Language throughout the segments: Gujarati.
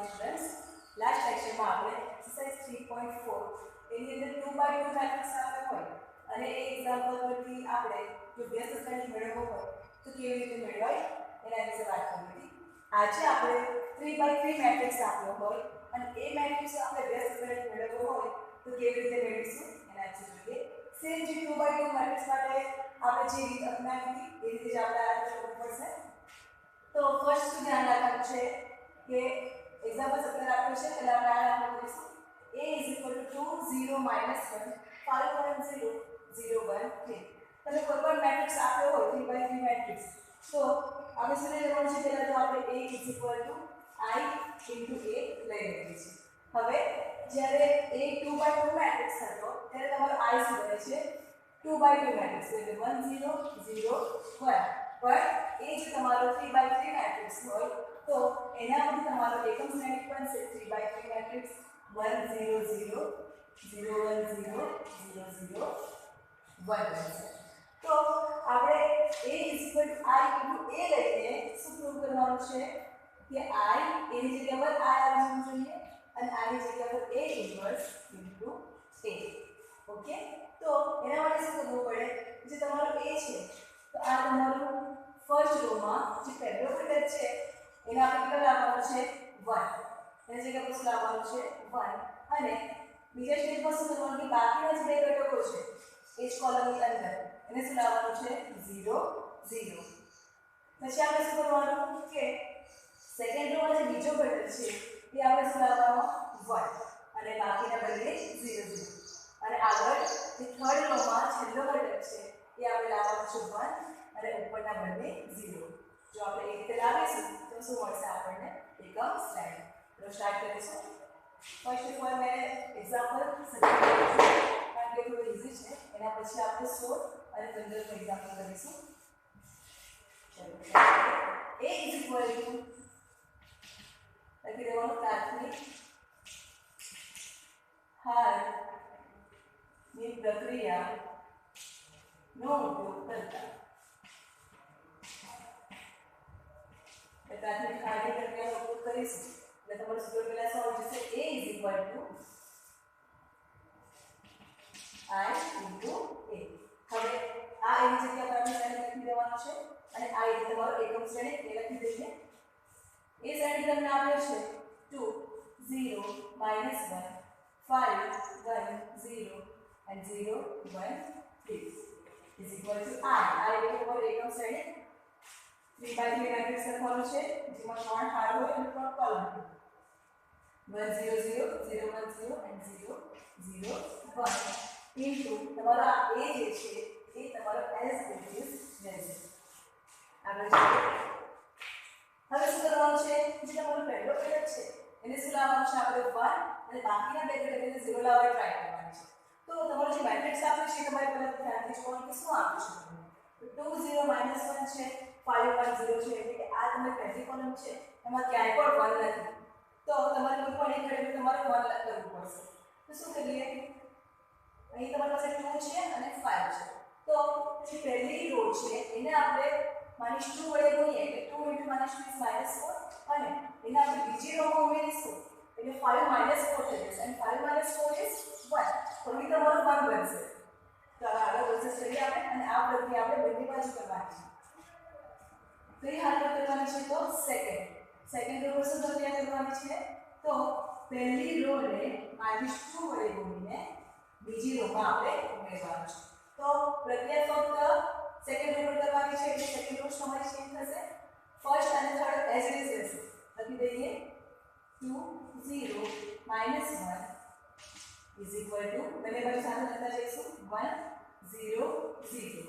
સ્ટુડન્ટ્સ લાસ્ટ લેક્ચરમાં આપણે એક્સરસાઇઝ 3.4 એની અંદર 2x2 મેટ્રિક્સ આપ્યો હોય અને એ એક્ઝામ્પલ પરથી આપણે જો વ્યસ્ત ગણિત મેળવવો હોય તો કેવી રીતે મેળવાય એના વિશે વાત કરી હતી. આજે આપણે 3x3 મેટ્રિક્સ આપ્યો હોય અને એ મેટ્રિક્સ આપણે વ્યસ્ત ગણિત મેળવવો હોય તો કેવી રીતે મેળવીશું એના વિશે જોઈએ. સેમ જે 2x2 મેટ્રિક્સ માટે આપણે જે રીત અપનાવી હતી એ રીતે જ આપણે આ કરવું પડશે. તો ફર્સ્ટ ધ્યાન રાખવાનું છે કે એક્ઝામ્પલ સપ્લાય આપ્યું છે એટલે આપણે આ નામ લખીશું a = 2 0 - 1 5 1 0 0 1 3. તમે કોઈ પણ મેટ્રિક્સ આપ્યો હોય 3x3 મેટ્રિક્સ તો આપણે શું લેવાનું છે પહેલા તો આપણે a = i * a લઈ લઈએ છીએ. હવે જ્યારે a 2x2 મેટ્રિક્સ હતો ત્યારે તમારો i શું બને છે 2x2 મેટ્રિક્સ એટલે 1 0 0 1. પણ એ જ તમારો 3x3 મેટ્રિક્સ હોય તો એના માટે તમારો એકમ શ્રેણિક બનશે 3x3 મેટ્રિક્સ 1 0 0 0 1 0 0 0 1 બનશે. તો આપણે a = i * a લઈને શું પ્રૂવ કરવાનું છે કે i એની જગ્યા પર i આવવું જોઈએ અને i ની જગ્યા પર a ઇન્વર્સ * a. ઓકે, તો એના માટે શું કરવું પડે જે તમારો a છે તો આ તમારું ફર્સ્ટ રો માં જે પહેલો ઘટક છે એને આપણે કેટલો લાવવાનો છે 1 એની જગ્યા પર શું લાવવાનું છે 1 અને બીજા સ્ટેપમાં શું કરવાનું કે બાકીના જે બે ઘટકો છે એ જ કોલમની અંદર એને શું લાવવાનું છે 0 0. પછી આપણે શું કરવાનું કે સેકન્ડ રો માં જે બીજો ઘટક છે એ આપણે શું લાવવાનો 1 અને બાકીના બંને 0 0 અને આગળ જે થર્ડ રો માં છેલ્લો ઘટક છે એ આપણે લાવવાનું છે 1 અને ઉપરના બંને 0. જો આપણે એ રીતે લાવીશું તો શું મળશે આપણને એકમ શ્રેણી. તો સ્ટાર્ટ કરીશું. ફર્સ્ટ ઓફ ઓલ મેં એક્ઝામ્પલ સજેસ્ટ કર્યું છે કારણ કે થોડું ઇઝી છે. એના પછી આપણે 16 અને 15 નું એક્ઝામ્પલ કરીશું. ચલો a = લખી દેવાનું પ્રાથમિક હારની પ્રક્રિયાનો ઉપયોગ કરતા પ્રાથમિક હારની પ્રક્રિયાનો ઉપયોગ કરીશું એટલે તમારું સૂત્ર પહેલા સોલ્વ થશે a = i * a. હવે આ એની જગ્યા પર આપણે શ્રેણિક લખી દેવાનું છે અને આ એટલે તમારો એકમ શ્રેણિક એ લખી દઈએ. એ શ્રેણિક તમને આપ્યો છે 2 0 - 1 5 1 0 and 0 1 3 is equal to i. એટલે તમારો એકમ શ્રેણિક 3x3 મેટ્રિક્સ લખવાનું છે જેમાં 3 હાર હોય અને 3 કોલમ હોય 1 0 0 0 1 0 and 0 0 1 into તમારો આ a જે છે એ તમારો s ઇઝ રહેશે. આગળ હવે શું કરવાનું છે જે તમારો પહેલો ઘટક છે એને શું લાવવાનું છે આપણે 1 અને બાકીના બે ઘટકોને 0 લાવવા ટ્રાય કરવાની છે. તો તમારો જે મેટ્રિક્સ આપ્યો છે તમારે પહેલા ધ્યાનથી જોવાનું કે શું આપ્યું છે. તો 2 0 - 1 છે 5 1 0 છે એટલે કે આ તમારી પહેલી કોલમ છે એમાં ક્યાંય પણ 1 નથી. તો તમારે કોઈ પણ એક ઘટક તમારે 1 કરવું પડશે. તો શું કરીએ અહીં તમારી પાસે 2 છે અને 5 છે તો જે પહેલી રો છે એને આપણે -2 વડે ગુણીએ એટલે 2 * -2 is -4 અને એને આપણે બીજી રોમાં ઉમેરીશું એટલે 5 - 4 થઈ જશે અને 5 - 4 is 1 તો અહીં તમારું 1 બનશે. તો આગળ પ્રોસેસ કરીએ આપણે અને આ પ્રક્રિયા આપણે બંને બાજુ કરવાની છે. કઈ હાલત કરવાની છે તો સેકન્ડ રો પર શું પ્રક્રિયા કરવાની છે તો પહેલી રોને -2 વડે ગુણીને બીજી રોમાં આપણે ઉમેરવાનું છે. તો પ્રક્રિયા ફક્ત સેકન્ડ રો પર કરવાની છે એટલે સેકન્ડ રો તમારી ચેન્જ થશે. ફર્સ્ટ અને થર્ડ એઝ ઇટ ઇઝ રહેશે. લખી દઈએ 2 0 - 1 is equal to બંને બાજુ સાથે લખતા જઈશું 1 0 0.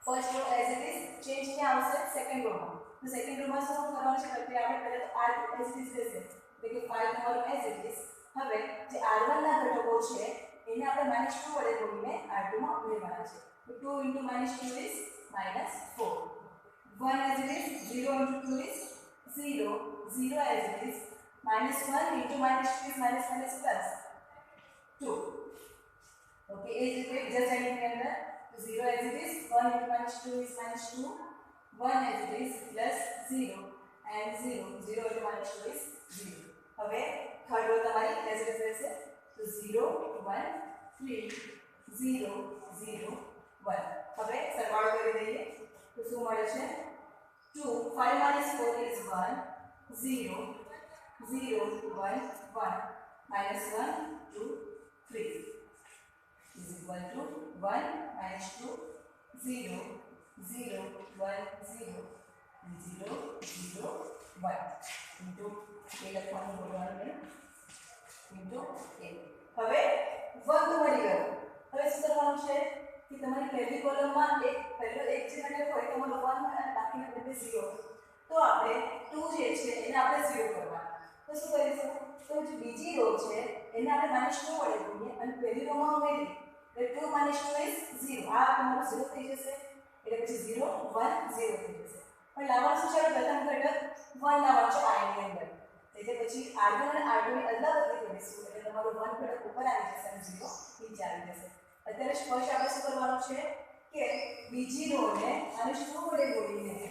First row as it is change ક્યાં આવશે સેકન્ડ રોમાં. તો સેકન્ડ રોમાં શું કરવાનું છે પ્રક્રિયા આપણે પહેલા તો r એઝ ઇટ ઇઝ રહેશે એટલે કે 5 તમારો એઝ ઇટ ઇઝ. હવે જે r1 ના ઘટકો છે એને આપણે -2 વડે ગુણીને r2 માં ઉમેરવાના છે. તો 2 * -2 is -4. 1 as it is 0 * 2 is 0 0 as it is -1 * -2 is -1 plus 2. okay એ જ રીતે બીજા શ્રેણીની અંદર 0 as it is 1 * -2 is -2 1 as it is plus 0 and 0 0 * -2 is 0. રહેશે તો 0 1 3 0 0 1 હવે સરવાળો કરી દઈએ તો શું મળે છે 2 5 - 4 is 1 0 0 1 1 -1 2 3 is equal to 1 minus 2 0 0 1 0 0 0 1 into a લખવાનું બોલવાનું ને into a હવે 1 તો મળી ગયો હવે શું કરવાનું છે કે તમારી પહેલી કોલમમાં એક પહેલો એક જે ઘટક હોય તમારો 1 અને બાકીના બધે 0 તો આપણે 2 જે છે એને આપણે 0 કરવાના તો શું કરીશું તો જે બીજી રો છે એને આપણે -2 વડે ગુણીએ અને પહેલી રોમાં ઉમેરીએ એટલે 2 - 2 is 0 આ તમારો 0 થઈ જશે એટલે પછી 0 1 0 થઈ જશે પણ લાવવાનું શું છે પ્રથમ ઘટક 1 લાવવાનું છે I ની અંદર એટલે પછી R1 અને R2 ની અદલાબદલી કરીશું એટલે તમારો 1 ઘટક ઉપર આવી જશે અને 0 નીચે આવી જશે અત્યારે સ્પષ્ટ આપણે શું કરવાનું છે કે બીજી રોને અને 2 વડે ગુણીને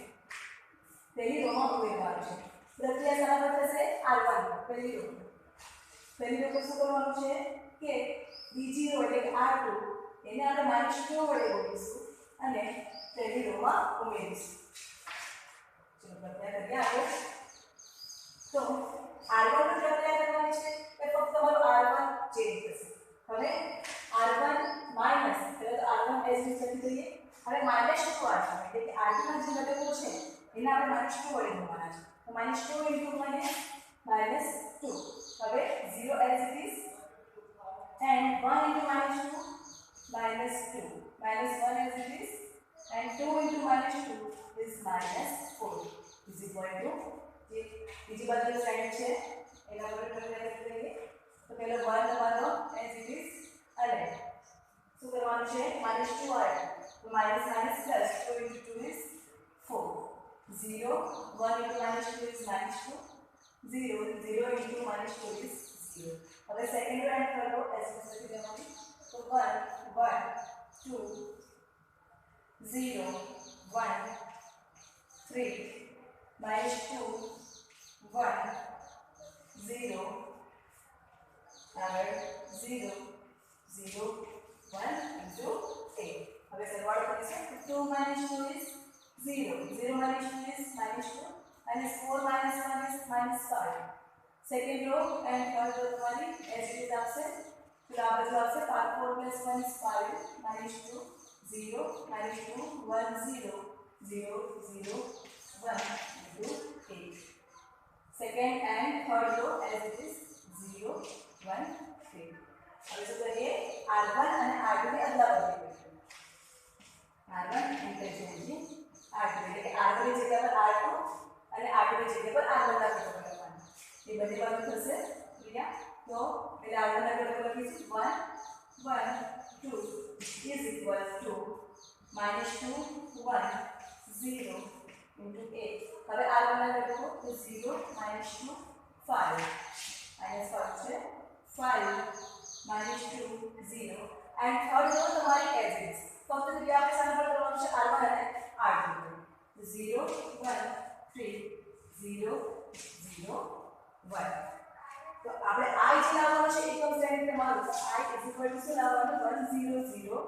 પહેલી રોમાં ઉમેરવાનું છે પ્રક્રિયા શાના પર થશે R1 પહેલી રો પર શું કરવાનું છે કે બીજી રો એટલે કે R2 એને આપણે -2 વડે ગુણીશું અને પહેલી રોમાં ઉમેરીશું ચલો પ્રક્રિયા કરીએ આપણે તો R1 ની પ્રક્રિયા કરવાની છે એ ફક્ત તમારો R1 ચેન્જ થશે હવે R1 માઈનસ એટલે R1 એઝ ઇટ લખી દઈએ હવે -2 R2 એટલે કે R2 ના જે ઘટકો છે એને આપણે -2 વડે ગુણવાના છે તો -2 into -2 હવે 0 as it is and 1 into -2 -2 -1 as it is and 2 into -2 is -4 is equal to જે બીજી બાજુ સાઈડ છે એના પર પ્રક્રિયા કરી લઈએ તો પહેલો 1 તમારો as it is અને શું કરવાનું છે -2 આવે તો -+ 2 into 2 is 4 0 1 into -2 is -2 0 0 into -2 is 0 હવે second row and third row as it is લખી દેવાની તો 1 1 2 0 1 3 -2 1 0 આગળ 0 0 1 into 8 હવે સરવાળો કરીશું 2 - 2 is 0 0 - 2 is -2 and 4 - 1 is -5 second row and third row તમારી as it is આપશે તો આ બાજુ આવશે 4 + 1 is 5 -2 0 -2 1 0 0 0 1 into 8 second and third row as it is 0 1 3 હવે શું કરીએ R1 અને R2 ની અદલાબદલી કરીશું R1 ઇન્ટરચેન્જિંગ R2 એટલે કે R1 ની જગ્યા પર R2 અને R2 ની જગ્યા પર R1 ના ઘટકો લખવાના એ બધી બાજુ થશે ક્લિયર તો એટલે R1 ના ઘટકો લખીશું 1 1 2 is equal to -2 1 0 into 8 હવે R1 ના ઘટકો તો 0 -2 5 -5 છે 5 -2 0 and third row તમારી as it is ફક્ત ક્રિયા આપણે શાના પર કરવાનું છે R1 અને R2 0 1 3 0 0 1 તો આપણે I જે લાવવાનું છે એકમ શ્રેણી તમારું I is equal to શું લાવવાનું 1 0 0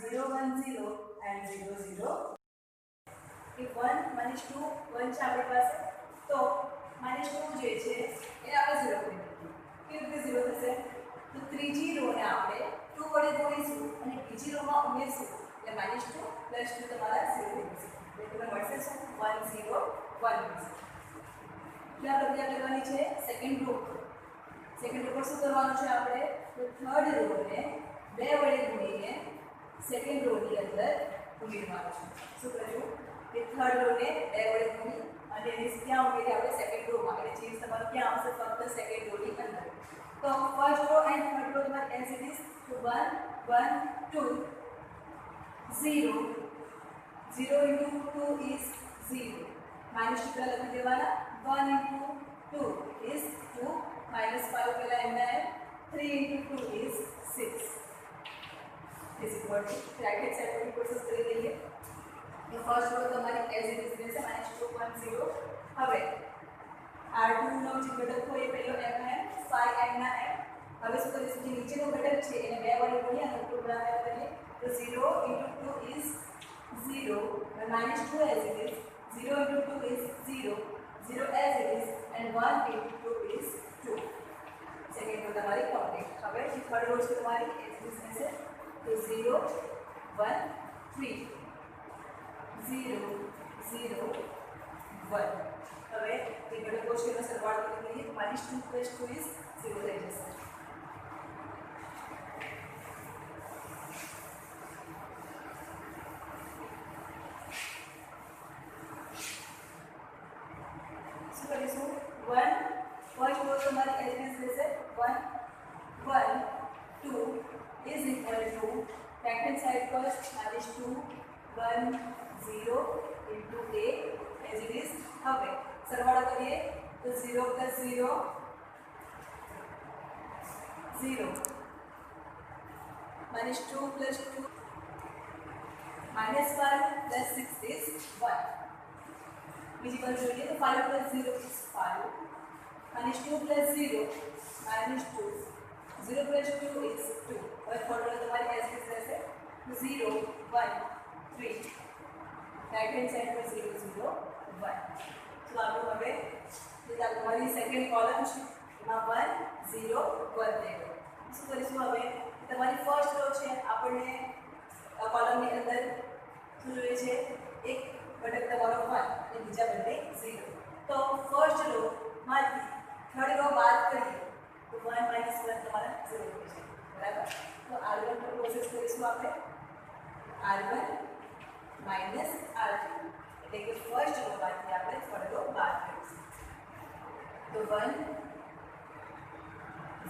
0 1 0 and 0 0 એ 1 -2 1 છે આપણી પાસે તો -2 જે છે એને આપણે 0 કરી દઈએ કેવી રીતે 0 થશે તો ત્રીજી રો ને આપણે 2 વડે ગુણીશું અને બીજી રોમાં ઉમેરશું એટલે -2 + 2 તમારા 0 થશે એટલે તમને મળશે શું 1 0 1 મળશે क्या प्रक्रिया करवानी છે સેકન્ડ રો પર શું કરવાનું છે આપણે તો થર્ડ રો ને 2 વડે ગુણીને સેકન્ડ રો ની અંદર ઉમેરવાનું છે શું કરશું કે થર્ડ રો ને 2 વડે ગુણી અને એને ક્યાં ઉમેરી આપણે સેકન્ડ રો માં એટલે ચેન્જ તમારું ક્યાં આવશે ફક્ત સેકન્ડ રો ની અંદર તો first row and third row તમારે એઝ ઇટ ઇઝ તો 1 1 2 0 0 into 2 is 0 minus 2 લખી દેવાના 1 into 2 is 2 minus 5 પેલા એમના એમ 3 into 2 is 6 is equal to right hand side પર પ્રોસેસ કરી દઈએ તો ફર્સ્ટ રો તમારી એઝ ઇટ ઇઝ રહેશે -2 1 0 હવે R2 નો જે ઘટક હોય એ પહેલો m ના m 5 m ના m હવે શું કરીશું જે નીચેનો ઘટક છે એને 2 વડે ગુણ્યા અને ઉપર ગુણાકાર કરીએ તો 0 * 2 is 0 and -2 as it is 0 * 2 is 0 0 as it is and 1 * 2 is 2 second row તમારી કમ્પ્લીટ હવે જે થર્ડ રો છે તમારી એક્સિસ રહેશે તો 0 1 3 0 0 1 હવે જે ઘટકો છે એનો સરવાળો કરીએ -2 + 2 is 0 થઈ જશે શું કરીશું 1 ફર્સ્ટ રો તમારી એલિમેન્ટ્સ રહેશે 1 1 2 is equal to right hand side first -2 1 0 into a as it is હવે સરવાળો કરીએ તો 0 + 0 0 -2 + 2 -1 + 6 is 1 બીજી બાજુ જોઈએ તો 5 + 0 is 5 -2 + 0 -2 0 + 2 is 2 હવે ફોર્મ્યુલા તમારી એસ ઇઝ રહેશે 0 1 3 રાઈટ હેન્ડ સાઈડ પર 0 0 1 તો આપણું હવે જે તમારી સેકન્ડ કોલમ છે એમાં 1 0 1 થઈ ગયો શું કરીશું હવે તમારી ફર્સ્ટ રો છે આપણને કોલમની અંદર શું જોઈએ છે એક ઘટક તમારો 1 અને બીજા બંને 0 તો ફર્સ્ટ રો માંથી થર્ડ રો બાદ કરીએ તો 1 - 1 તમારા 0 થઈ જશે બરાબર તો r1 પર પ્રોસેસ કરીશું આપણે r1 - r2 એટલે કે ફર્સ્ટ રો માંથી આપણે થર્ડ રો બાદ કરીશું તો 1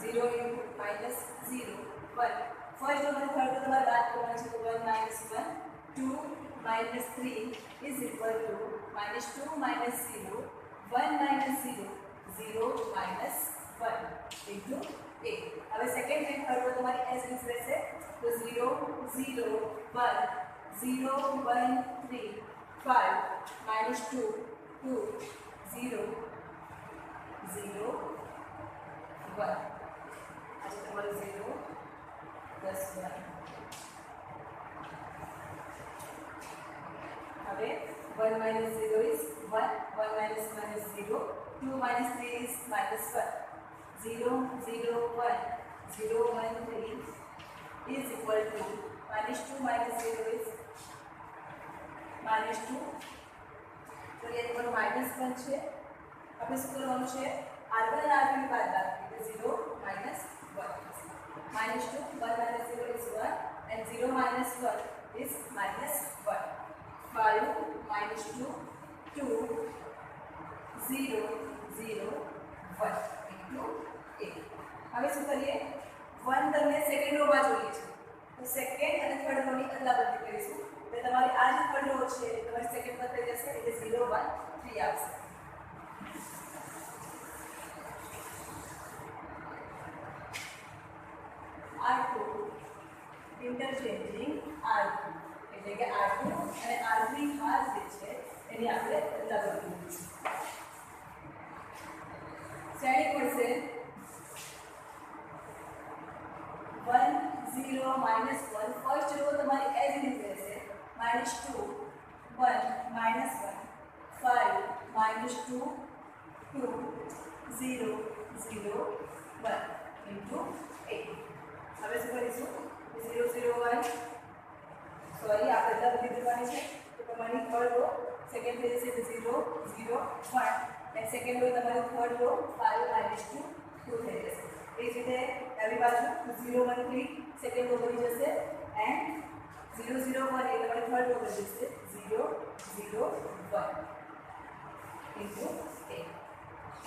0 * -0 1 ફર્સ્ટ રો માંથી થર્ડ રો તમારે બાદ કરવાનું છે તો 1 - 1 2 - 3 is equal to -2 - 0 1 - 0 0 - 1 into a હવે સેકન્ડ એન્ડ થર્ડ રો તમારી એસ ઇઝ રહેશે તો 0 0 1 0 1 3 5 -2 2 0 0 1 આજે તમારું 0 + 1 હવે 1 - 0 is 1 1 - 1 is 0 2 - 3 is -1 0 0 1 0 1 3 is equal to -2 - 0 is -2 તો એ તમારું -1 છે આપણે શું કરવાનું છે r1 r2 ની બાદ બાકી 0 - 1 -2 1 - 0 is 1 and 0 - 1 is -1 5 -2 2 0 0 1 into a હવે શું કરીએ 1 તમને સેકન્ડ રોમાં જોઈએ છે તો સેકન્ડ અને થર્ડ રોની અદલાબદલી કરીશું એટલે તમારી આ જે થર્ડ રો છે તમારી સેકન્ડ પર થઈ જશે એટલે 0 1 3 આવશે r2 ઇન્ટરચેન્જિંગ r2 એટલે કે r2 અને r3 ખાસ જે છે એની આપણે અદલાબદલી કરીશું શ્રેણી પડશે 1 0 -1 ફર્સ્ટ રો તમારી એઝ ઇટ ઇઝ રહેશે -2 1 -1 5 -2 2 0 0 1 into 8 હવે શું કરીશું 0 0 1 સોરી આપણે અદલાબદલી કરવાની છે તો તમારી થર્ડ રો સેકન્ડ થઈ જશે 0 0 1 and second row તમારું થર્ડ રો 5 -2 2 થઈ જશે એ જ રીતે ડાબી બાજુ 0 1 3 સેકન્ડ રો બની જશે એન્ડ 0 0 1 એ તમારી થર્ડ રો બની જશે 0 0 1 into a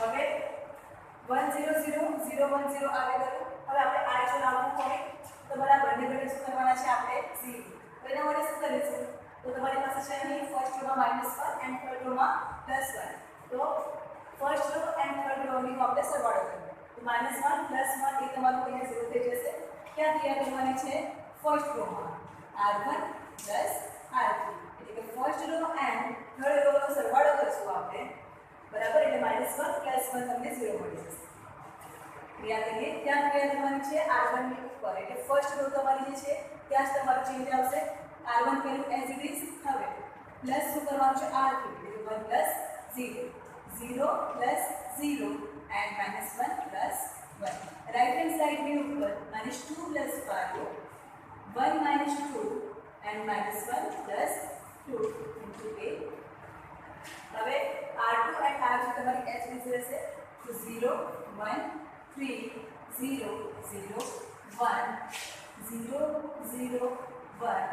હવે 1 0 0 0 1 0 આવે ગયું હવે આપણે આ જો લાવવું હોય તો તમારા બંને ઘટક શું કરવાના છે આપણે 0 તો એના માટે શું કરીશું તો તમારી પાસે છે અહીં ફર્સ્ટ રોમાં -1 એન્ડ થર્ડ રોમાં +1 તો ફર્સ્ટ રો એન્ડ થર્ડ રોની આપણે સરવાળો કરીએ તો -1 + 1 એ તમારું અહીંયા 0 થઈ જશે ક્યાં ક્રિયા કરવાની છે ફર્સ્ટ રોમાં r1 + r3 એટલે કે ફર્સ્ટ રો એન્ડ થર્ડ રોનો સરવાળો કરશું આપણે બરાબર એટલે -1 + 1 તમને 0 મળી જશે ક્રિયા કરીએ ત્યાં ક્રિયા કરવાની છે r1 ની ઉપર એટલે ફર્સ્ટ રો તમારી જે છે ત્યાં જ તમારું ચેન્જ આવશે r1 કર્યું એઝ ઇટ ઇઝ હવે પ્લસ શું કરવાનું છે r3 એટલે 1 plus 0 0 plus 0 and minus 1 plus 1 right hand side ની ઉપર -2 plus 5 1 minus 2 and minus 1 plus 2 into a. હવે r2 and r3 તમારી h ની રહેશે તો 0 1 3 0 0 1 0 0 1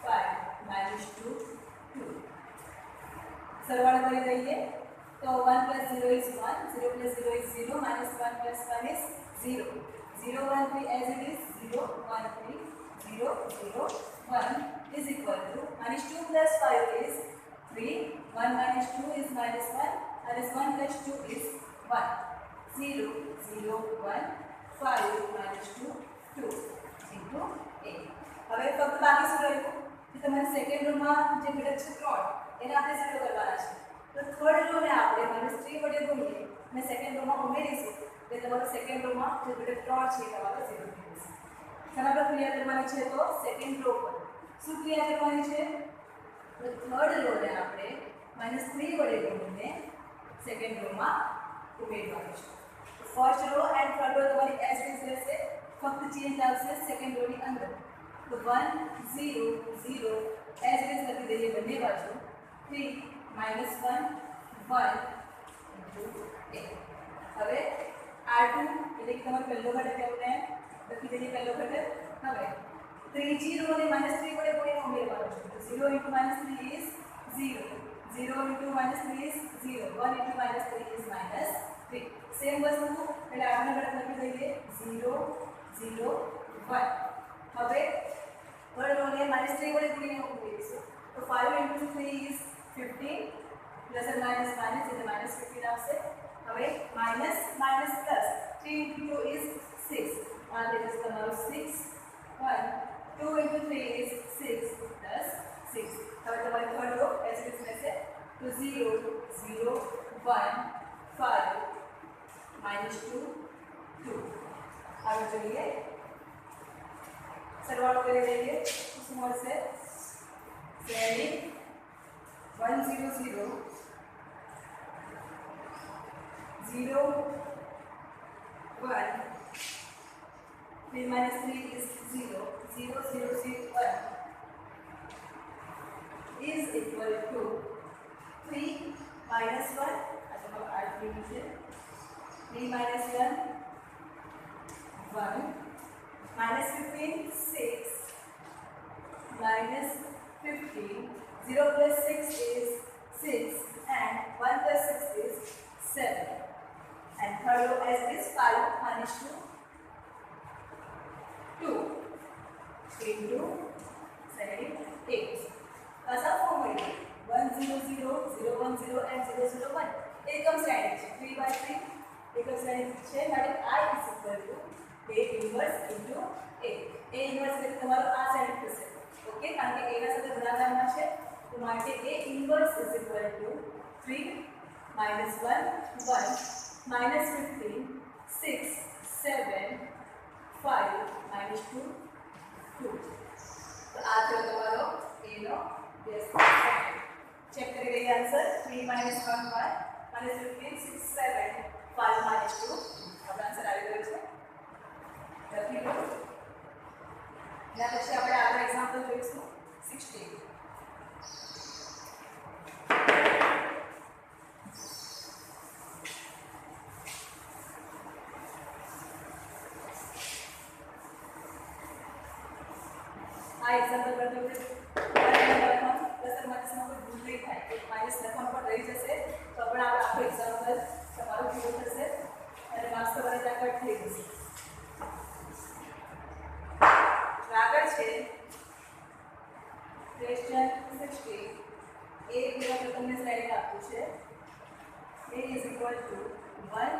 5 minus 2 2 સરવાળો કરી દઈએ તો 1 plus 0 is 1 0 plus 0 is 0 minus 1 plus 1 is 0 0 1 3 as it is 0 1 3 0 0 1 is equal to -2 plus 5 is 3 1 minus 2 is minus 1 and is 1 plus 2 is 1 0 0 1 5 minus 2 2 into 8 હવે ફક્ત બાકી શું રહ્યું કે તમારે સેકન્ડ રો માં જે ઘટક છે 3 એને આપણે ઝીરો કરવાના છે તો થર્ડ રો ને આપણે -3 વડે ગુણીએ અને સેકન્ડ રો માં ઉમેરીશું એટલે તમારો સેકન્ડ રો માં જે ઘટક 3 છે તમારો 0 થઈ જશે શેના પર ક્રિયા કરવાની છે તો સેકન્ડ રો પર શું ક્રિયા કરવાની છે તો થર્ડ રો ને આપણે -3 વડે ગુણીને સેકન્ડ રો માં ઉમેરવાનું છે first row and third row તમારી એઝ ઇઝ રહેશે ફક્ત ચેન્જ આવશે સેકન્ડ રો ની અંદર તો 1 0 0 એઝ ઇઝ લખી દઈએ બંને બાજુ 3 -1 1 into 8 હવે r2 એટલે કે તમારો પહેલો ઘટક એવું ને લખી દઈએ પહેલો ઘટક હવે ત્રીજી રો ને -3 વડે ગુણીને ઉમેરવાનો છે તો 0 into -3 is 0 0 into -3 is 0 1 into -3 is -3 same વસ્તુ એટલે આગળનો ઘટક લખી દઈએ 0 0 1 હવે થર્ડ રો ને -3 વડે ગુણીને ઉમેરીશું તો 5 into 3 is 15 પ્લસ અને માઇનસ માઇનસ એટલે -15 આવશે હવે minus minus plus 3 into 2 is 6 and it is તમારો 6 1 2 into 3 is 6 plus 6 હવે તમારી third row as it is રહેશે તો 0 0 1 5 -2 2 આગળ જોઈએ સરવાળો કરી દઈએ શું મળશે 7 1 0 0 0 1 3 minus 3 is 0 0 0 0 1 is equal to 3 minus 1 atau r3 છે 3 minus 1 1 minus 15 6 minus 15 0 plus 6 is 6 and 1 plus 6 is 7 and third row as this 5 minus 2 into 7 8 ऐसा फॉर्मूला 1 0 0 0 1 0 and 0 0 1 एकम श्रेणी છે 3/3 એકમ શ્રેણી છે માટે I is equal to A inverse into A inverse એટલે તમારો આ સાઈડ થશે ઓકે કારણ કે A ના સાથે ગુણાકારમાં છે તો માટે A inverse is equal to 3 minus 1 1 minus 15 6 7 5 minus 2 2 तो आ थयो તમારો A નો બેઝ ચેક કરી લઈએ આન્સર 3 minus 1 1 minus 15 6 7 5 minus 2 આપણો આન્સર આવી ગયો છે લખી લો એના પછી આપણે આગળ એક્ઝામ્પલ જોઈશું 16 આ એક્ઝામ્પલ પર તો પ્લસ માઇનસમાં કોઈ ભૂલ નહીં થાય એક માઇનસ લખવાનું પણ રહી જશે તો પણ આખું એક્ઝામ્પલ તમારું પૂરું થશે અને માર્ક્સ તમારે ત્યાં કટ થઈ જશે આગળ છે ક્વેશ્ચન 16 એ પૂરા તમને સ્લાઇડ આપ્યું છે A is equal to 1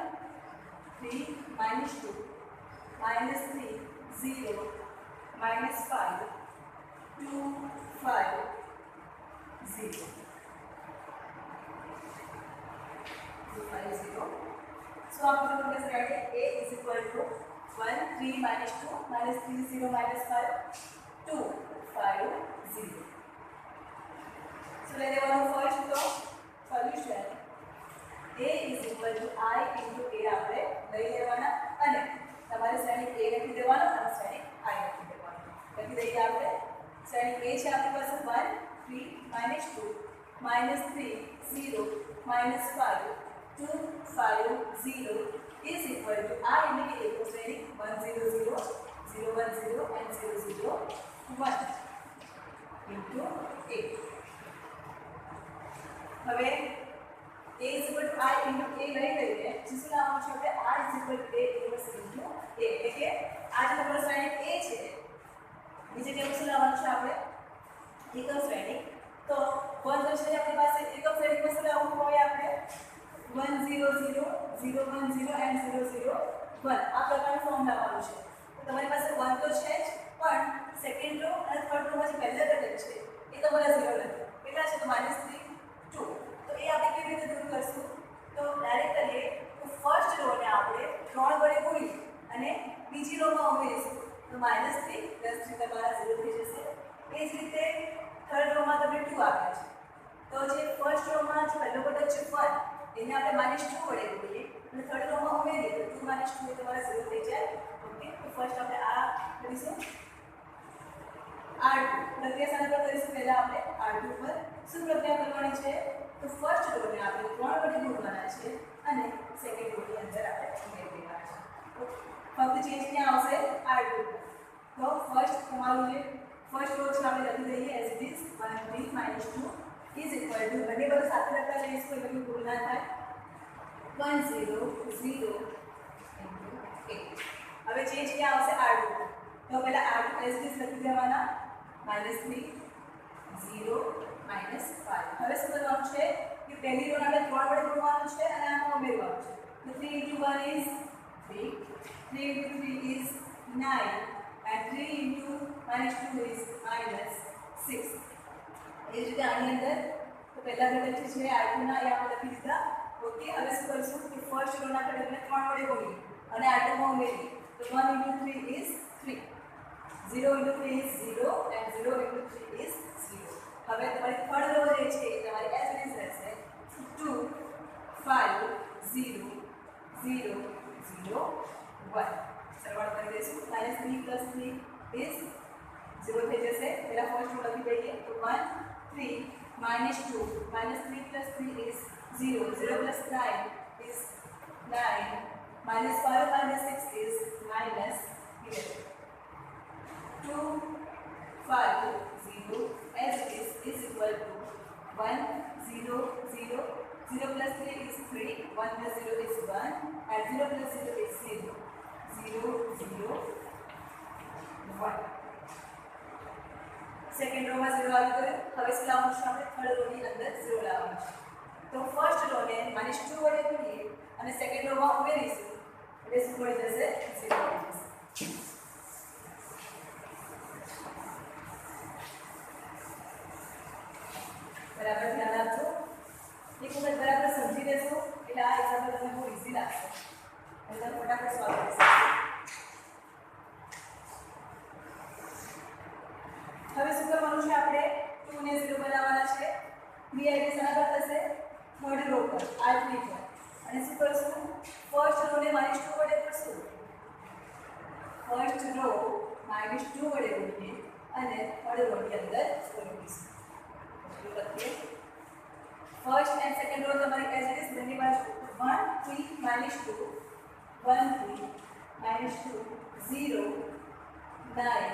3 minus 2 minus 3 0 minus 5 2 5 0 2 5 0 so तो आप लोग कैसे write a is equal to 1 3 minus 2 minus 3 0 minus 5 2 5 0. So let us know first the solution. A is equal to I into A આપણે લઈ લેવાના અને તમારે શ્રેણી A લખી દેવાનો અને શ્રેણી I લખી દેવાનો. લખી દઈએ આપણે શ્રેણી A છે આપણી પાસે 1 3 minus 2 minus 3 0 minus 5 2 5 0 is equal to I એટલે કે A તો શ્રેણી 1 0 0 0 1 0 and 0 0 1 into A. હવે a is equal to I into a લઈ લઈએ જીસું નામ છે આપણે I is equal to a inverse into a એટલે કે આ જે તમારો શ્રેણી a છે બીજે કેવું શું લાવવાનું છે આપણે એકમ શ્રેણી તો 1 તો છે આપણી પાસે એકમ શ્રેણીમાં શું લાવવું હોય આપણે 1 0 0 0 1 0 and 0 0 1 આ પ્રકારનું ફોર્મ લાવવાનું છે તો તમારી પાસે 1 તો છે જ પણ સેકન્ડ રો અને થર્ડ રોમાં જે પહેલા ઘટક છે એ તમારા 0 નથી કેટલા છે તો -3 2 તો એ આપણે કેવી રીતે દૂર કરશું તો ડાયરેક્ટ કરીએ તો ફર્સ્ટ રોને આપણે 3 વડે ગુણી અને બીજી રોમાં ઉમેરીશું તો -3 +3 તમારા 0 થઈ જશે એ જ રીતે થર્ડ રોમાં તમને 2 આપ્યા છે તો જે ફર્સ્ટ રોમાં જે પહેલો ઘટક છે 1 એને આપણે -2 વડે ગુણીએ અને થર્ડ રોમાં ઉમેરીએ તો 2 -2 એ તમારા 0 થઈ જાય ઓકે તો ફર્સ્ટ આપણે આ કરીશું R2 પ્રક્રિયા સાને પર કરીશું પહેલા આપણે R2 પર શું પ્રક્રિયા કરવાની છે તો ફર્સ્ટ રોને આપણે 3 વડે ગુણવાના છે અને સેકન્ડ રોની અંદર આપણે ઉમેરી દેવાના છે ફક્ત ચેન્જ ક્યાં આવશે R2 તો ફર્સ્ટ તમારું જે ફર્સ્ટ રો છે આપણે લખી દઈએ as it is 1 3 -2 is equal to બંને બાજુ સાથે લખતા જઈશું એટલે કે ભૂલ ના થાય 1 0 0 8 હવે ચેન્જ ક્યાં આવશે R2 તો પહેલા R2 as it is લખી દેવાના -3 0 -5 હવે શું કરવાનું છે કે પહેલી રોને આપણે 3 વડે ગુણવાનું છે અને આમાં ઉમેરવાનું છે તો 3 into 1 is 3 3 into 3 is 9 and 3 into -2 is -6 એ જ રીતે આની અંદર તો પહેલા ઘટક છે R2 ના એ આપણે લખી દીધા ઓકે હવે શું કરશું કે ફર્સ્ટ રોના ઘટકને 3 વડે ગુણીએ અને R2 માં ઉમેરીએ તો 1 into 3 is 3 0 into 3 is 0 and 0 into 3 is 0 હવે તમારી થર્ડ રો જે છે એ તમારી as it is રહેશે 2 5 0 0 0 1 સરવાળો કરી દઈશું -3 + 3 is 0 થઈ જશે પહેલા ફર્સ્ટ રો લખી દઈએ તો 1 3 -2 -3 + 3 is 0 0 + 9 is 9 -5 - 6 is -11 2 5 0 as it is equal to 1 0 0 0 + 3 is 3 1 + 0 is 1 and 0 + 0 is 0 0 0 1 second રોમાં 0 આવી ગયું હવે શું લાવવાનું છે આપણે થર્ડ રોની અંદર 0 લાવવાનું છે તો ફર્સ્ટ રોને -2 વડે ગુણીએ અને સેકન્ડ રોમાં ઉમેરીશું એટલે શું મળી જશે 0 મળી જશે બરાબર ધ્યાન આપજો એક વખત બરાબર સમજી લેશો એટલે આ એક્ઝામ્પલ તમને બહુ ઇઝી લાગશે એટલે તમે ફટાફટ સોલ્વ કરી શકશો હવે શું કરવાનું છે આપણે 2 ને 0 બનાવવાના છે 3 આઈ શાના પર થશે થર્ડ રો પર R3 પર અને શું કરશું ફર્સ્ટ રોને -2 વડે કરશું ફર્સ્ટ રો -2 વડે ગુણીએ અને થર્ડ રોની અંદર ઉમેરીશું फर्स्ट एंड सेकंड रो हमारी एज इट इज बनने बाजू 1 3 -2 1 3 -2 0 9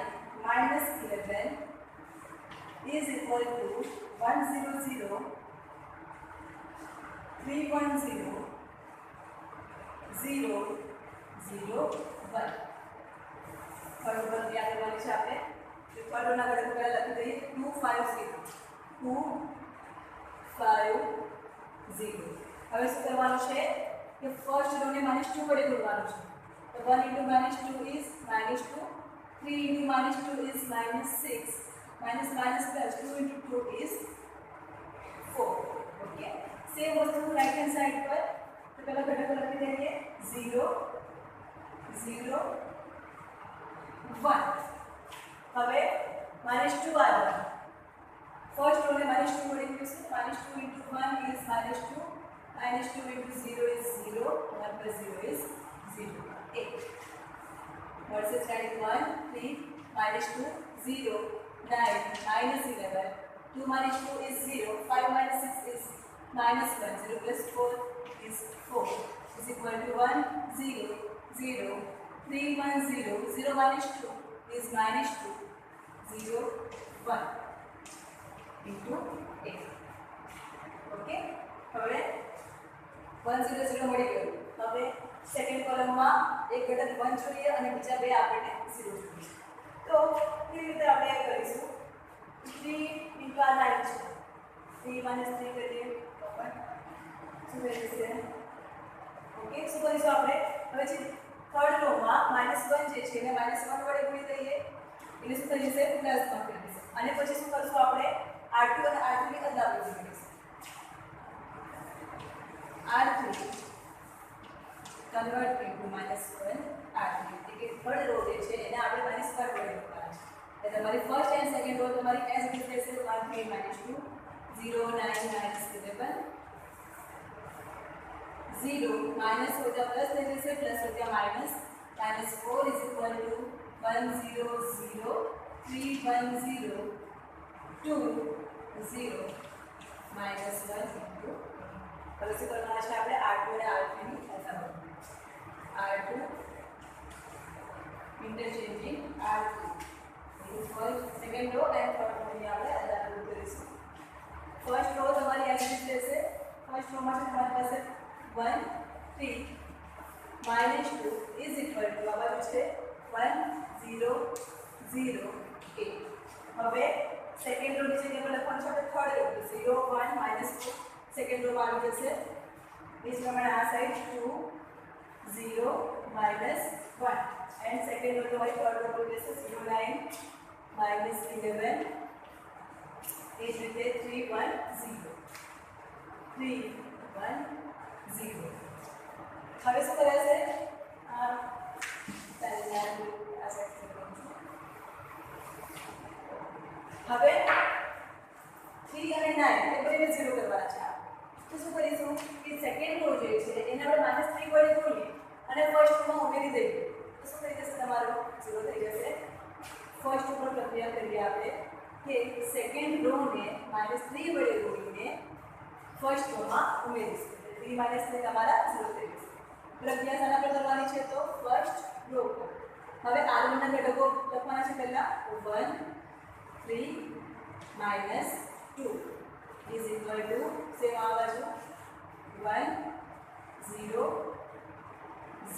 -11 is equal to 1 0 0 3 1 0 0 0 1 third row याद करवानी છે આપણે થર્ડ રોના ઘટકો પહેલા લખી દઈએ 2 5 0 2 5 0 હવે શું કરવાનું છે કે ફર્સ્ટ રોને -2 વડે ગુણવાનું છે તો 1 into -2 is -2 3 into -2 is -6 minus plus 2 into 2 is 4 okay same वस्तु राइट हैंड साइड पर तो पहला घटक लखी दीजिए 0 0 1 હવે -2 આવ્યો ફર્સ્ટ રો ને -2 વડે ગુણીશું -2 into 1 is -2 -2 into 0 is 0 1 plus 0 is 0 8 versus static 1 3 -2 0 9 -11 2 minus 2 is 0 5 minus 6 is -1 0 plus 4 is 4 is equal to 1 0 0 3 1 0 0 minus 2 is -2 0 1 into 8 okay હવે 1 0 0 મળી ગયું હવે સેકન્ડ કોલમમાં એક ઘટક 1 જોઈએ અને બીજા બે આપણે 0 જોઈએ તો કેવી રીતે આપણે કરીશું 3 into આ લાઈન છે 3 minus 3 કરીએ તો પણ શું થશે ઓકે શું કરીશું આપણે હવે જે થર્ડ રોમાં -1 જે છે એને -1 વડે ગુણી દઈએ એટલે શું થઈ જશે +1 થઈ જશે અને પછી શું કરશું આપણે r2 અને r3 ની અદલાબદલી કરીશું r3 કન્વર્ટ into -1 r3 એટલે કે થર્ડ રો જે છે એને આપણે -1 વડે લખવાનું છે એટલે તમારી ફર્સ્ટ એન્ડ સેકન્ડ રો તમારી એઝ ઇટ ઇઝ રહેશે 1 3 -2 0 9 -11 0 माइनस हो जाए प्लस लेने से प्लस हो गया minus -4 is equal to 1 0 0 3 1 0 2 0 -1 into હવે શું કરવાના છે આપણે r2 અને r3 ની અદલાબદલી r2 interchanging r3 first second row and third row ની આપણે અદલાબદલી કરીશું ફર્સ્ટ રો તમારી એઝ ઇટ ઇઝ રહેશે ફર્સ્ટ રો માં તમારી પાસે 1 3 -2 is equal to આ બાજુ છે 1 0 0 8 હવે સેકન્ડ રો ની જગ્યાએ લખવાનું છે થર્ડ રો 0 1 -4 સેકન્ડ રો માં આવી જશે इस प्रमाणे આ સાઈડ 2 0 -1 એન્ડ સેકન્ડ રો તમારી થર્ડ રો પર જશે 0 9 -11 એ જ રીતે 3 1 0 3 1 0 હવે શું કરે છે આ પહેલા આ સેક્શન હવે 3 અને 9 એ બંને 0 કરવાના છે તો શું કરીશું કે સેકન્ડ રો જે છે એને આપણે -3 વડે ગુણીએ અને ફર્સ્ટ રોમાં ઉમેરી દઈએ તો શું થઈ જશે તમારો 0 થઈ જશે ફર્સ્ટ ઉપર પ્રક્રિયા કરીએ આપણે કે સેકન્ડ રો ને -3 વડે ગુણીને ફર્સ્ટ રોમાં ઉમેરીશું 3 -3 તમારા 0 થઈ જશે પ્રક્રિયા શાના પર કરવાની છે તો ફર્સ્ટ રો પર હવે r1 ના ઘટકો લખવાના છે પહેલા 1 3 -2 is equal to સેમ આ બાજુ 1 0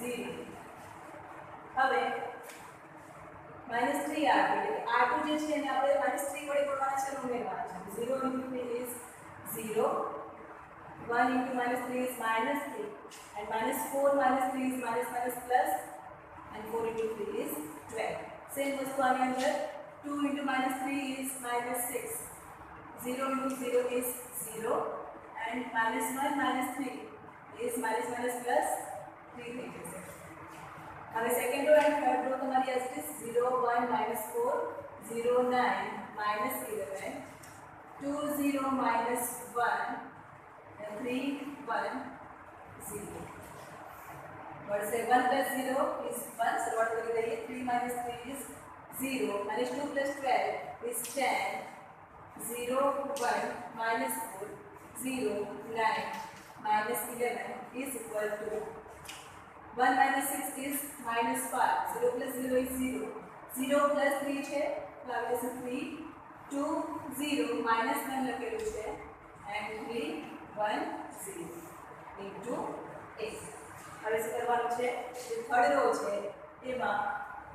0 હવે -3 r2 જે છે એને આપણે -3 વડે ગુણવાના છે અને ઉમેરવાના છે 0 into 3 is 0 1 into -3 is -3 and -4 -3 is -plus and 4 into 3 is 12 same વસ્તુ આની અંદર 2 into -3 is -6 0 into 0 is 0 and -1 -3 is -plus 3 થઈ જશે હવે second row and third row તમારી એઝ ઇટ ઇઝ 0 1 -4 0 9 -11 2 0 -1 3 1 0 વળશે 1 plus 0 is 1 સરવાળો કરી દઈએ 3 minus 3 is 0 minus 2 plus 12 is 10 0 1 minus 4 0 9 minus 11 is equal to 1 minus 6 is minus 5 0 plus 0 is 0 0 plus 3 છે તો આવે છે 3 2 0 minus 1 લખેલું છે and 3 1 0 into 8 હવે શું કરવાનું છે જે થર્ડ રો છે એમાં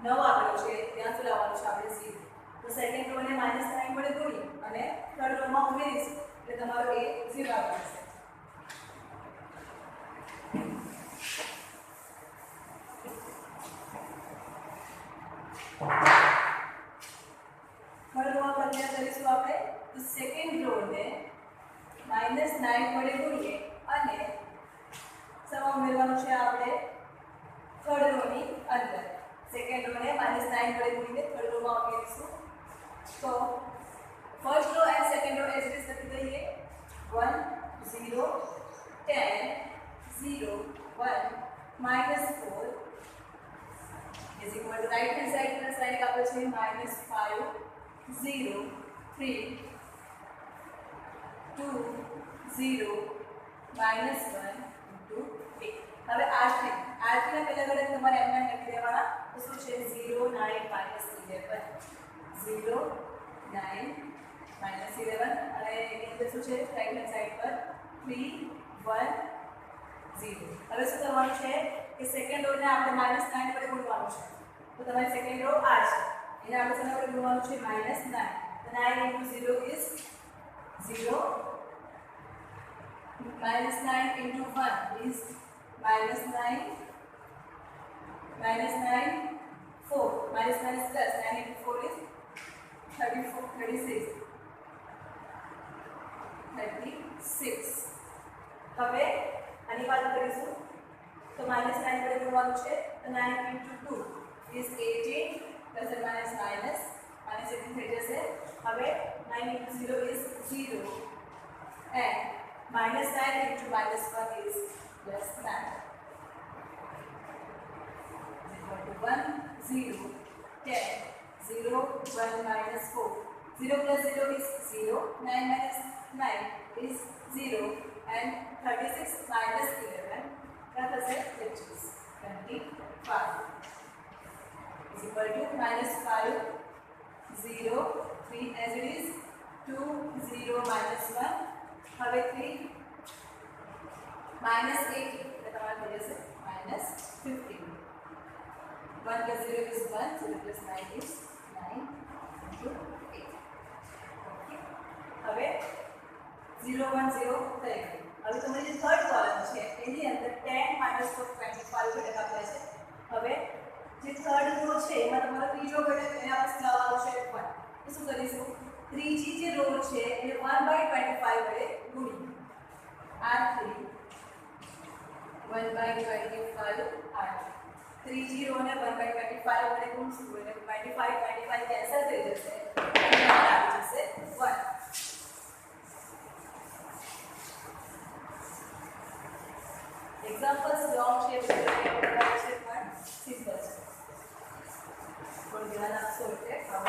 9 આવેલો છે ત્યાં શું લાવવાનું છે આપણે 0 તો સેકન્ડ રો ને -9 વડે ગુણી અને થર્ડ રો માં ઉમેરીશું એટલે તમારો a 0 આવશે થર્ડ રો માં પ્રક્રિયા કરીશું આપણે તો સેકન્ડ રો ને -9 વડે ગુણીએ અને સમ માં ઉમેરવાનું છે આપણે થર્ડ રો ની અંદર સેકન્ડ રો ને -9 વડે ગુણીને થર્ડ રો માં ઉમેરીશું તો first row and second row as it is લખી દઈએ 1 0 10 0 1 -4 is equal to right hand side પર સાઈડ આપે છે -5 0 3 2 0 -1 into 8 હવે R3 ના પહેલા ઘડે તમારે એમને લખી દેવાના તો શું છે 0 9 -11 0 9 -11 અને એની અંદર શું છે રાઈટ હેન્ડ સાઈડ પર 3 1 0 હવે શું કરવાનું છે કે સેકન્ડ રો ને આપણે -9 વડે ગુણવાનું છે તો તમારી સેકન્ડ રો આ છે એને આપણે શેના વડે ગુણવાનું છે -9 તો 9 into 0 is 0 -9 into 1 is -9 -9 4 -9 is plus 9 into 4 is 34 36 36 હવે આની વાત કરીશું તો -9 વડે ગુણવાનું છે તો 9 into 2 is 18 plus or minus -18 થઈ જશે હવે 9 into 0 is 0 and -9 into -1 is plus 9 is equal to 1 0 10 0 1 -4 0 plus 0 is 0 9 minus 9 is 0 and 36 minus 11 that is which is 25 is equal to -5 0 3 as it is 2 0 -1 હવે 3 -8 એટલે તમારે થઈ જશે -15 1 plus 0 is 1 0 plus 9 is 9 into 8 okay હવે 0 1 0 થઈ ગયું હવે તમારી જે થર્ડ કોલમ છે એની અંદર 10 -4 25 ઘટક આપ્યા છે હવે જે થર્ડ રો છે એમાં તમારો ત્રીજો ઘટક એના પાસે લાવવાનો છે 1 તો શું કરીશું ત્રીજી જે રો છે એને 1/25 વડે ગુણીએ R3 1/25 R3 ત્રીજી રો ને 1/25 વડે ગુણીશું એટલે 25 કેન્સલ થઈ જશે અને આવી જશે 1 એક્ઝામ્પલ્સ લોંગ છે પણ સિમ્પલ છે થોડું ધ્યાન આપશો એટલે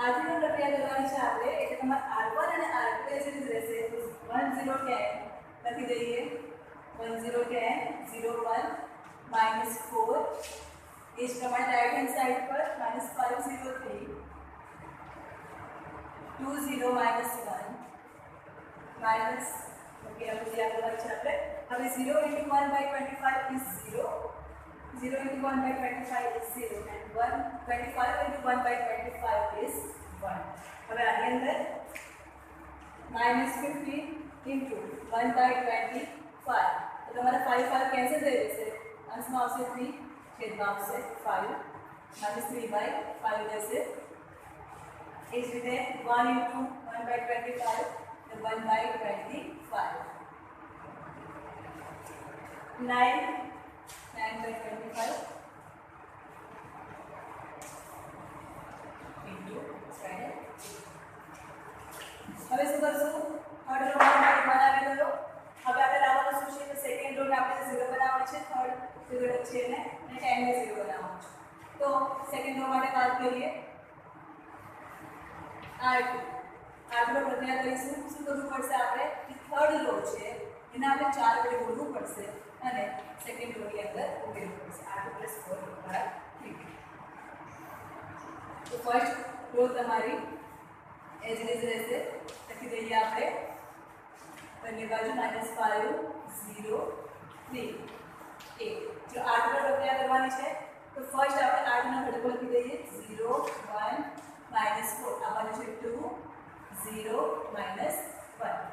R3 નો પ્રક્રિયા કરવાની છે આપણે એટલે તમારે R1 અને R2 એજ રીતે રહેશે 1 0 10 લખી દઈએ 1 0 10 0 1 -4 એ જ પ્રમાણે રાઈટ હેન્ડ સાઈડ પર -5 0 3 2 0 -1 minus okay अब ये आपका अच्छा है अब 0 into 1/25 is 0 0 into 1/25 is 0 and 1/25 into 1/25 is 1 अब आगे अंदर -15 into 1/25 तो हमारा 5 कैंसिल થઈ જશે अंश में આવશે 3 छेद में આવશે 5 -3/5 जैसे इस રીતે 1 into 1/25 1/25 9/25 into square હવે શું કરશું થર્ડ રો માટે બનાવી લો હવે આપણે લાવવાનું શું છે તો સેકન્ડ રો ને આપણે 0 બનાવવાનું છે થર્ડ જે ઘટક છે એને 10 ને 0 બનાવવાનું છે તો સેકન્ડ રો માટે વાત કરીએ R2 આગળ પ્રક્રિયા કરીશું શું કરવું પડશે આપણે કે થર્ડ રો છે એને આપણે 4 વડે ગુણવું પડશે અને સેકન્ડ રો ની અંદર ઉમેરવું પડશે R2 + 4 બરાબર 3 તો ફર્સ્ટ રો તમારી એજ ઇટ ઇઝ રહેશે લખી દઈએ આપણે બંને બાજુ -5 0 3 8 જો R2 પર પ્રક્રિયા કરવાની છે તો ફર્સ્ટ આપણે R2 ના ઘટકો લખી દઈએ 0 1 -4 આ બાજુ છે 2 0 -1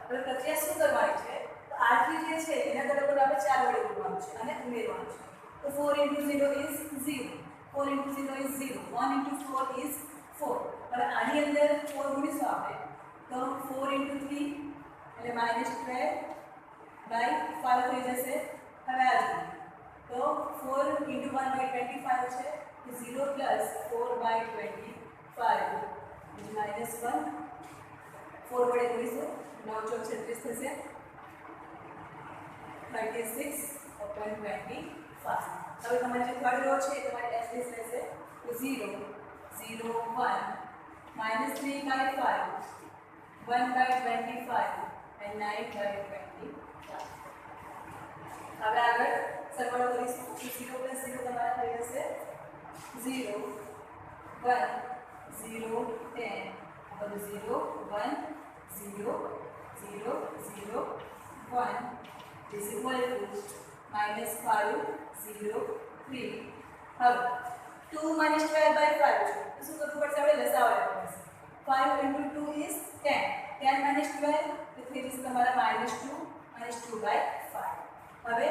હવે પ્રક્રિયા શું કરવાની છે તો R3 જે છે એના ઘટકોને આપણે 4 વડે ગુણવાનું છે અને ઉમેરવાનું છે તો 4 into 0 is 0 4 into 0 is 0 1 into 4 is 4 હવે આની અંદર 4 ગુણીશું આપણે તો 4 into 3 એટલે -12/5 થઈ જશે. હવે આ જોઈએ તો 4 × 1/25 છે તો 0 + 4/25 -1 4 વડે ગુણીશું 9 × 4 = 36 થશે 36/25. હવે તમારી જે થર્ડ રો છે તમારી એસએસ રહેશે તો 0 0 1 -3/5 1/25 and 9/25. હવે આગળ સરવાળો કરીશું તો 0 + 0 તમારા થઈ જશે 0 1 0 10 अब 0 1 0 0 0 1 is equal to -5 0 3. હવે 2 - 12/5 તો શું કરવું પડશે આપણે લસાઅ લેવો પડશે 5 × 2 is 10 10 - 12 તો થઈ જશે તમારા -2 -2/5. હવે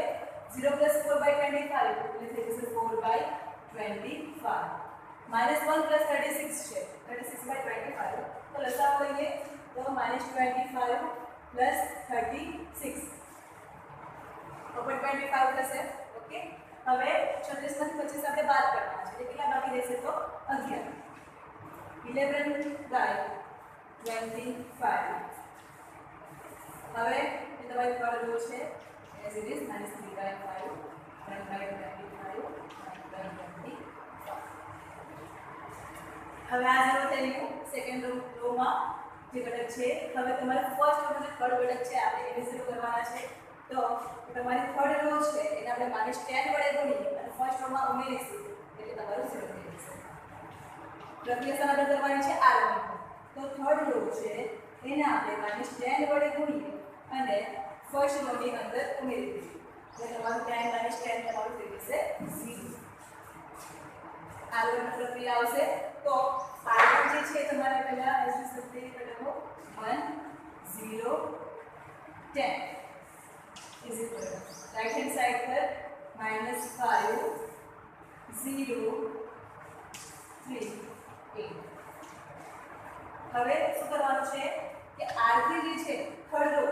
0 + 4/25 એટલે થઈ જશે 4/25 -1 + 36 છે 36/25 તો લસાઅ લઈએ તો -25 + 36 ઉપર 25 થશે. ઓકે હવે 36 માંથી 25 આપણે બાદ કરવાના છે એટલે કેટલા બાકી રહેશે તો 11 11/25. હવે એ તમારી થર્ડ રો છે as it is -3/5 1/25 1/25. હવે આ ઝીરો થઈ ગયું સેકન્ડ રોમાં જે ઘટક છે. હવે તમારે ફર્સ્ટ રોનો જે થર્ડ ઘટક છે આપણે એને ઝીરો કરવાના છે તો તમારી થર્ડ રો છે એને આપણે -10 વડે ગુણીએ અને ફર્સ્ટ રોમાં ઉમેરીશું એટલે તમારું ઝીરો થઈ જશે. પ્રક્રિયા સમાન કરવાની છે આ રોમાં તો થર્ડ રો છે એને આપણે -10 વડે ગુણીએ અને ફર્સ્ટ રોની અંદર ઉમેરી દઈશું એટલે તમારું 10 - 10 તમારું થઈ જશે 0. આ રોની પ્રક્રિયા આવશે તો આગળ જે છે તમારે પહેલા એસી સબ્જેક્ટ લખો 1 0 10 is equal to right hand side પર -5 0 3 8. હવે શું કરવાનું છે કે r3 જે છે થર્ડ રો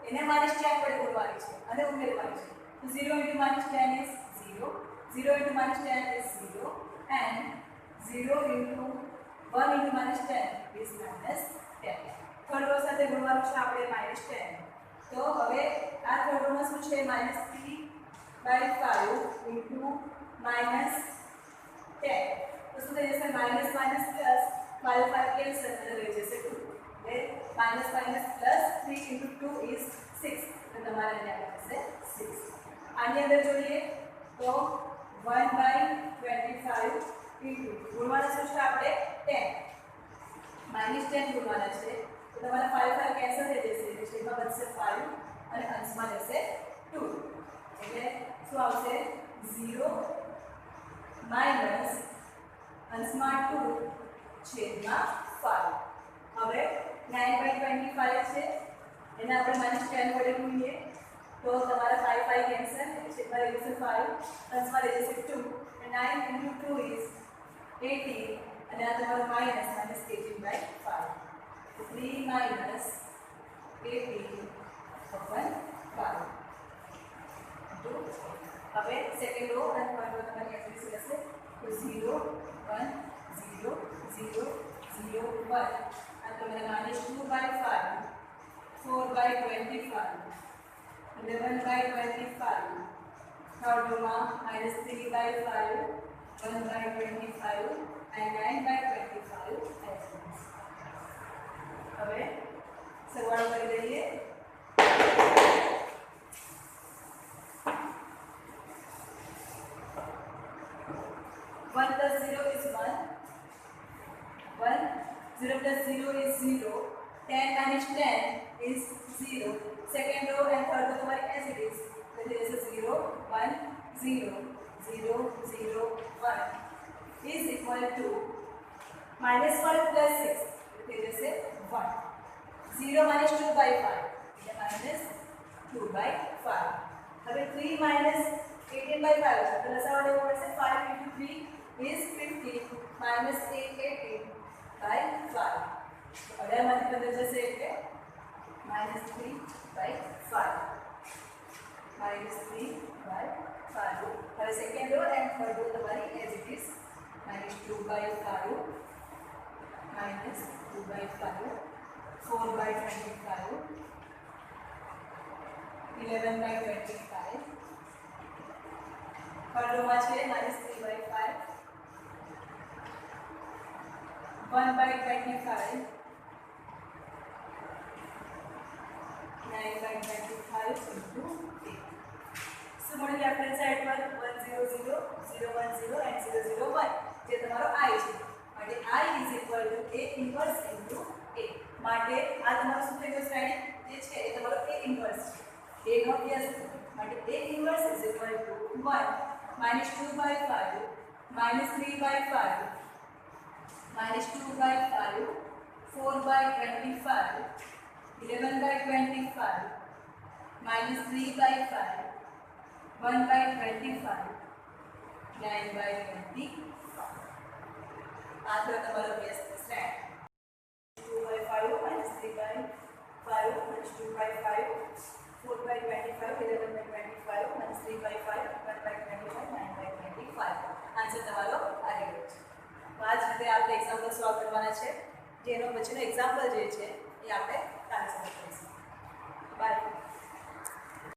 એને -10 વડે ગુણવાની છે અને ઉમેરવાની છે તો 0 × -10 is 0 0 × -10 is 0 and 0 × 1 × -10 is -10. Third row સાથે ગુણવાનું છે આપણે -10 તો હવે આ થર્ડ રોમાં શું છે -3/5 × -10 તો શું થઈ જશે -5 કેન્સલ અને રહી જશે 2 એટલે -3 × 2 is 6 તો તમારે અહીંયા આવશે 6. આની અંદર જોઈએ તો 1/25 ગુણવાના શું છે આપણે 10 -10 ગુણવાના છે તો તમારા 5 કેન્સલ થઈ જશે એટલે છેદમાં બચશે 5 અને અંશમાં રહેશે 2 એટલે શું આવશે 0 માઈનસ અંશમાં 2 છેદમાં 5. હવે 9/25 છે એને આપણે -10 વડે ગુણીએ તો તમારા 5 કેન્સલ એટલે છેદમાં રહી જશે 5 અંશમાં રહી જશે 2 9 × 2 is 18 અને આ તમારું -18/5 3 - 18/5. હવે સેકન્ડ રો અને થર્ડ રો તમારી એક્સપ્રેશન રહેશે તો 0 1 0 0 0 1 આ તમારા -2/5 4/25 11/25. થર્ડ રોમાં -3/5 1/25 and 9/25. હવે સરવાળો કરી દઈએ 1 + 0 is 1 1 0 + 0 is 0 10 - 10 is 0. Second row and third row તમારી as it is that is 0 1 0 0 0 1 is equal to -5 + 6 એટલે જશે 1 0 - 2/5 એટલે -2/5. હવે 3 - 18/5 છે તો લસાઅ લેવો પડશે 5 × 3 is 50 -18/5 18 માંથી 15 જશે એટલે -3/5 -3/5 હવે second row and third row તમારી એઝ ઇટ ઇઝ -2/5 -2/5 4/25 11/25 થર્ડ રોમાં છે -3/5 1/25 9/25 into 8 શું મળી આપણે સાઈડ પર 100 0 010 and 001 જે તમારો I છે માટે I is equal to A inverse into A માટે આ તમારો શું થઈ ગયો શ્રેણી જે છે એ તમારો A inverse છે A નો અભ્યાસ માટે A inverse is equal to 1 -2/5 -3/5 -2/5 4/25 11/25 -3/5 1/25 9/25 આ તો તમારો અભ્યાસ શ્રેણી 2/5 -3/5 -2/5 4/25 11/25 -3/5 1/25 9/25 આન્સર તમારો આવી ગયો છે. તો આ જ રીતે આપણે એક્ઝામ્પલ સોલ્વ કરવાના છે જેનો પછીનો એક્ઝામ્પલ જે છે એ આપણે કાલે સોલ્વ કરીશું. બાય.